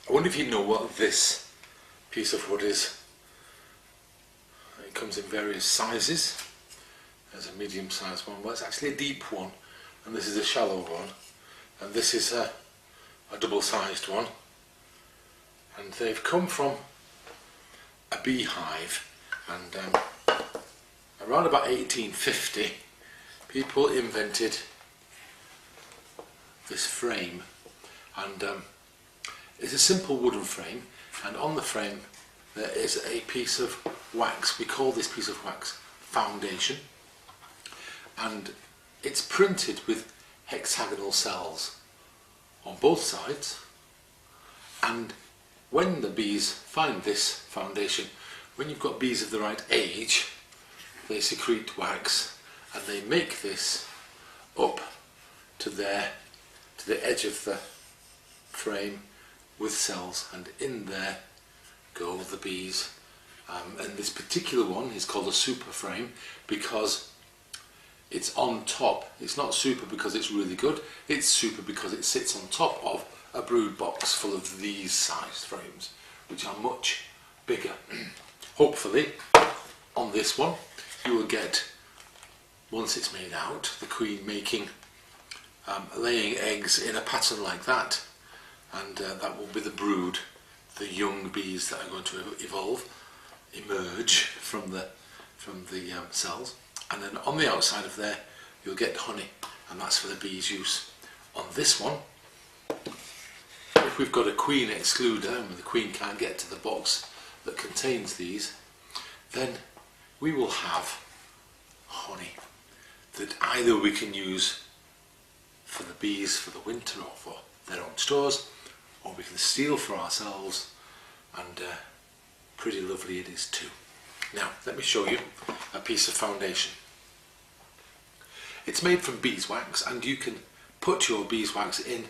I wonder if you know what this piece of wood is. It comes in various sizes. There's a medium sized one, well it's actually a deep one, and this is a shallow one, and this is a double sized one, and they've come from a beehive, and around about 1850 people invented this frame, and it's a simple wooden frame, and on the frame there is a piece of wax. We call this piece of wax foundation, and it's printed with hexagonal cells on both sides, and when the bees find this foundation, when you've got bees of the right age, they secrete wax and they make this up to the edge of the frame with cells, and in there go the bees. And this particular one is called a super frame because it's on top. It's not super because it's really good, it's super because it sits on top of a brood box full of these sized frames, which are much bigger. Hopefully on this one you will get, once it's made out, the queen laying eggs in a pattern like that, and that will be the brood, the young bees that are going to emerge from the cells, and then on the outside of there you'll get honey, and that's for the bees' use. On this one, if we've got a queen excluder and the queen can't get to the box that contains these, then we will have honey that either we can use for the bees for the winter or for their own stores, or we can steal for ourselves, and pretty lovely it is too. Now let me show you a piece of foundation. It's made from beeswax, and you can put your beeswax in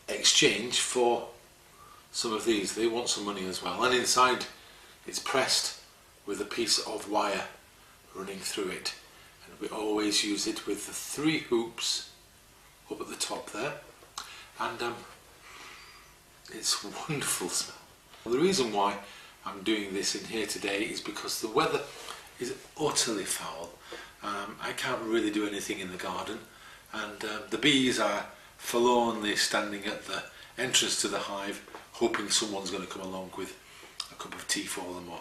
exchange for some of these. They want some money as well, and inside it's pressed with a piece of wire running through it, and we always use it with the 3 hoops up at the top there, and it's a wonderful smell. Well, the reason why I'm doing this in here today is because the weather is utterly foul. I can't really do anything in the garden, and the bees are forlornly standing at the entrance to the hive, hoping someone's going to come along with a cup of tea for them, or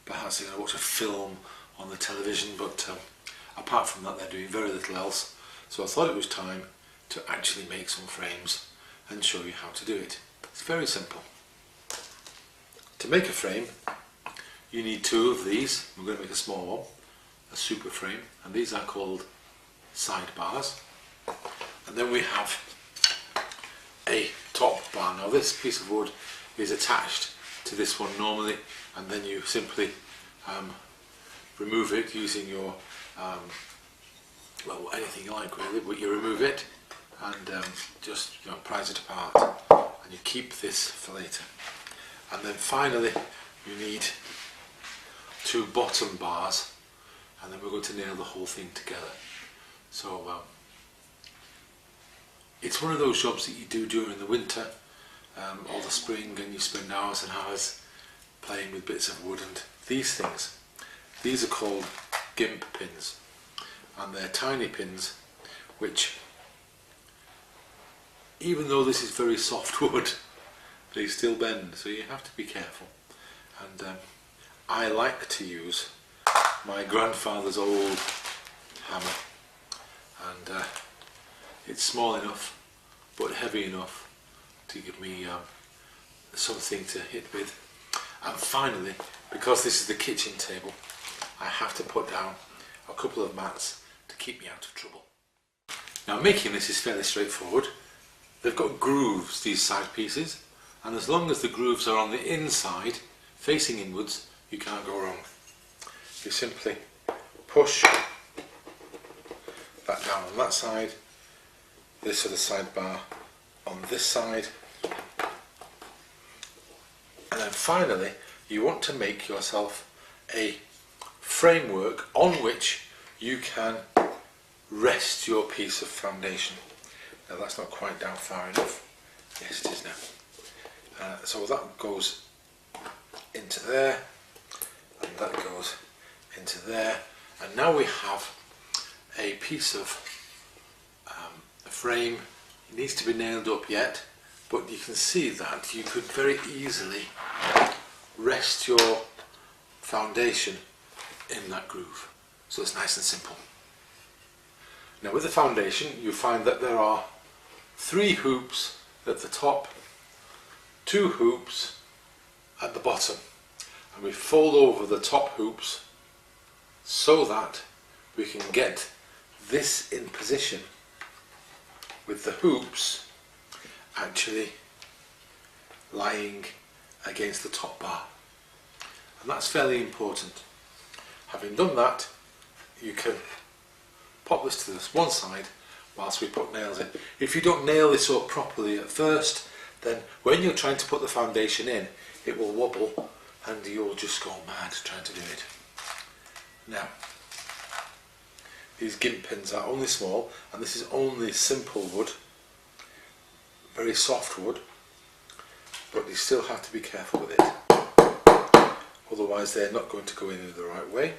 perhaps they're going to watch a film on the television, but apart from that they're doing very little else. So I thought it was time to actually make some frames and show you how to do it. It's very simple. To make a frame you need 2 of these. We're going to make a small one, a super frame, and these are called side bars. And then we have a top bar. Now this piece of wood is attached to this one normally, and then you simply remove it using your well, anything you like really, but you remove it and just prise it apart, and you keep this for later. And then finally you need 2 bottom bars, and then we're going to nail the whole thing together. So it's one of those jobs that you do during the winter or the spring, and you spend hours and hours playing with bits of wood. And these things, these are called gimp pins, and they're tiny pins which, even though this is very soft wood, they still bend, so you have to be careful. And I like to use my grandfather's old hammer, and it's small enough but heavy enough to give me something to hit with. And finally, because this is the kitchen table, I have to put down a couple of mats to keep me out of trouble. Now making this is fairly straightforward. They've got grooves, these side pieces, and as long as the grooves are on the inside, facing inwards, you can't go wrong. You simply push that down on that side, this other side bar on this side, and then finally you want to make yourself a framework on which you can rest your piece of foundation. Now that's not quite down far enough. Yes, it is now. So that goes into there, and that goes into there, and now we have a piece of a frame. It needs to be nailed up yet, but you can see that you could very easily rest your foundation in that groove. So it's nice and simple. Now with the foundation, you find that there are 3 hoops at the top, 2 hoops at the bottom, and we fold over the top hoops so that we can get this in position with the hoops actually lying against the top bar, and that's fairly important. Having done that, you can pop this to this one side whilst we put nails in. If you don't nail this up properly at first, then when you're trying to put the foundation in, it will wobble and you'll just go mad trying to do it. Now, these gimp pins are only small, and this is only simple wood, very soft wood, but you still have to be careful with it, otherwise they're not going to go in the right way.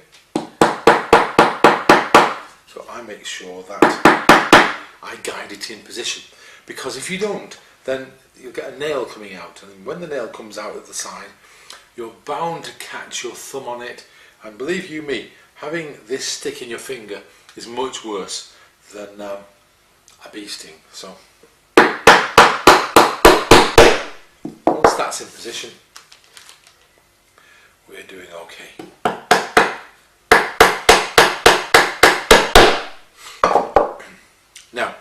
So I make sure that I guide it in position, because if you don't, then you'll get a nail coming out, and when the nail comes out at the side, you're bound to catch your thumb on it, and believe you me, having this stick in your finger is much worse than a bee sting. So once that's in position, we're doing okay. Now,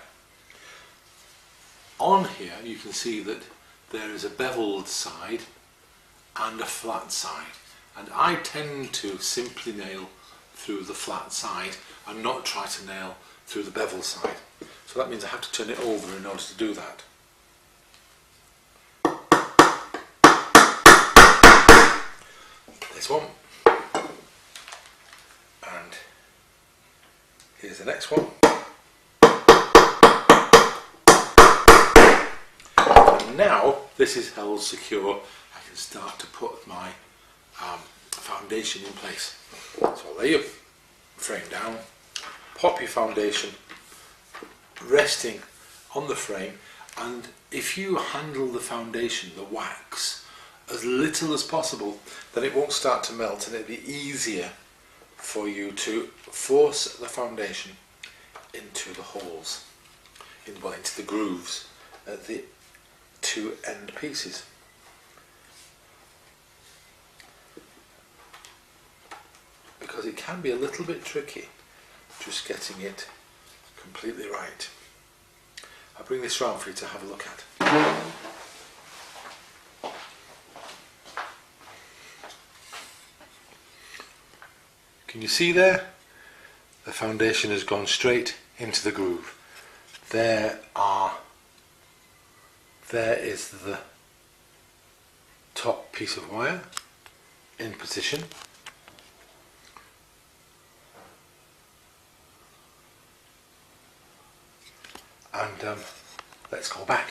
on here you can see that there is a beveled side and a flat side, and I tend to simply nail through the flat side and not try to nail through the bevel side. So that means I have to turn it over in order to do that. This one, and here's the next one. And now this is held secure, I can start to put my foundation in place. So lay your frame down, pop your foundation resting on the frame, and if you handle the foundation, the wax, as little as possible, then it won't start to melt, and it'll be easier for you to force the foundation into the holes, into the grooves at the 2 end pieces. Because it can be a little bit tricky just getting it completely right. I'll bring this round for you to have a look at. Can you see there? The foundation has gone straight into the groove. There is the top piece of wire in position. And let's go back.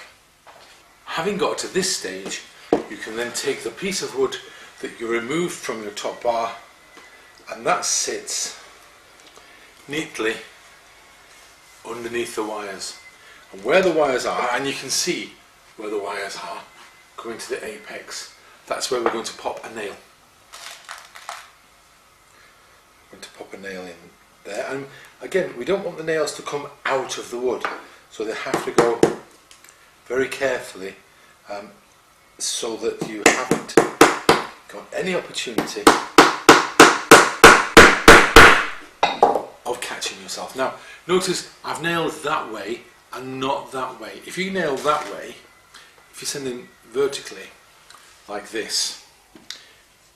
Having got to this stage, you can then take the piece of wood that you removed from your top bar, and that sits neatly underneath the wires. And where the wires are, and you can see where the wires are going to the apex, that's where we're going to pop a nail. We're going to pop a nail in there, and again, we don't want the nails to come out of the wood, so they have to go very carefully so that you haven't got any opportunity of catching yourself. Now notice I've nailed that way and not that way. If you nail that way, if you're sending vertically like this,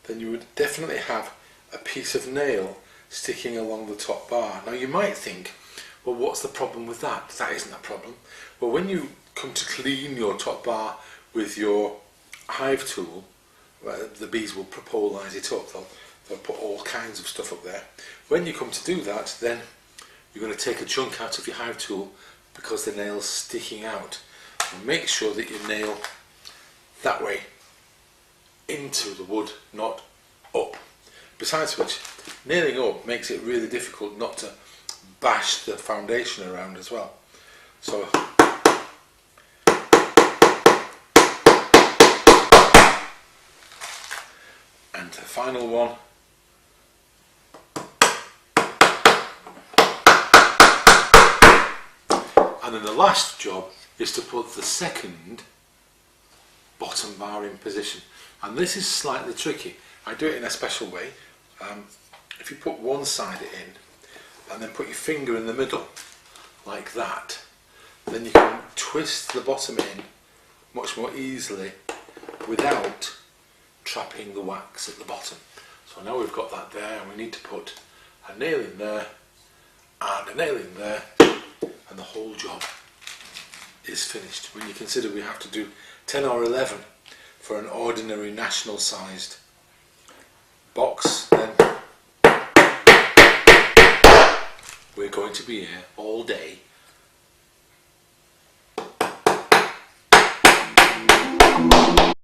then you would definitely have a piece of nail sticking along the top bar. Now you might think, well, what's the problem with that? That isn't a problem. Well, when you come to clean your top bar with your hive tool, well, the bees will propolise it up. They'll put all kinds of stuff up there. When you come to do that, then you're going to take a chunk out of your hive tool because the nail's sticking out. And make sure that you nail that way into the wood, not up. Besides which, nailing up makes it really difficult not to bash the foundation around as well. So and the final one. And then the last job is to put the second bottom bar in position. And this is slightly tricky. I do it in a special way. If you put one side in and then put your finger in the middle like that, then you can twist the bottom in much more easily without trapping the wax at the bottom. So now we've got that there, and we need to put a nail in there and a nail in there, and the whole job is finished. When you consider we have to do 10 or 11 for an ordinary national sized box, then we're going to be here all day